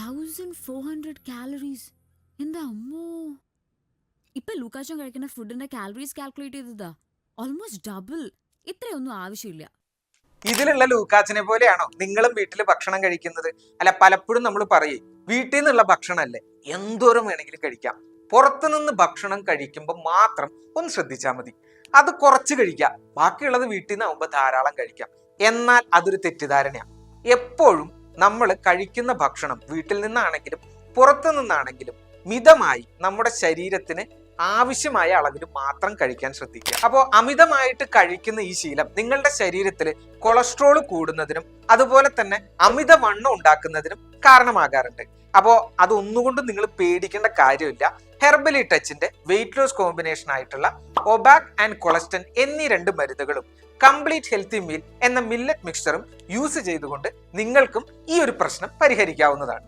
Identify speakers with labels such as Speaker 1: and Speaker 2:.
Speaker 1: 1400 calories. എന്താ അമ്മോ. ഇപ്പൊ ലൂക്കാച്ചൻ കഴിക്കുന്ന ഫുഡിന്റെ കാലറീസ് കാൽക്കുലേറ്റ് ചെയ്തതാ. Almost double. ഇത്രയൊന്നും ആവശ്യമില്ല.
Speaker 2: ഇതിലുള്ള ലൂക്കാച്ചിനെ പോലെയാണോ നിങ്ങളും വീട്ടിൽ ഭക്ഷണം കഴിക്കുന്നത്? അല്ല, പലപ്പോഴും നമ്മൾ പറയും വീട്ടിൽ നിന്നുള്ള ഭക്ഷണമല്ലേ, എന്തോരം വേണമെങ്കിലും കഴിക്കാം. പുറത്തുനിന്ന് ഭക്ഷണം കഴിക്കുമ്പോൾ മാത്രം ഒന്ന് ശ്രദ്ധിച്ചാൽ മതി. അത് കുറച്ച് കഴിക്കാം, ബാക്കിയുള്ളത് വീട്ടിൽ നിന്നാവുമ്പോൾ ധാരാളം കഴിക്കാം. എന്നാൽ അതൊരു തെറ്റിദ്ധാരണയാണ്. എപ്പോഴും നമ്മൾ കഴിക്കുന്ന ഭക്ഷണം വീട്ടിൽ നിന്നാണെങ്കിലും പുറത്തു നിന്നാണെങ്കിലും മിതമായി നമ്മുടെ ശരീരത്തിന് ആവശ്യമായ അളവിൽ മാത്രം കഴിക്കാൻ ശ്രദ്ധിക്കുക. അപ്പോൾ അമിതമായിട്ട് കഴിക്കുന്ന ഈ ശീലം നിങ്ങളുടെ ശരീരത്തിൽ കൊളസ്ട്രോൾ കൂടുന്നതിനും അതുപോലെ തന്നെ അമിതവണ്ണം ഉണ്ടാക്കുന്നതിനും കാരണമാകാറുണ്ട്. അപ്പോൾ അതൊന്നുകൊണ്ടും നിങ്ങൾ പേടിക്കേണ്ട കാര്യമില്ല. ഹെർബലി ടച്ചിന്റെ വെയിറ്റ് ലോസ് കോമ്പിനേഷൻ ആയിട്ടുള്ള ഒബാക് ആൻഡ് കൊളസ്റ്റൻ എന്നീ 2 മരുന്നുകളും കംപ്ലീറ്റ് ഹെൽത്തി മീൽ എന്ന മില്ലറ്റ് മിക്സ്ചറും യൂസ് ചെയ്തുകൊണ്ട് നിങ്ങൾക്കും ഈ ഒരു പ്രശ്നം പരിഹരിക്കാവുന്നതാണ്.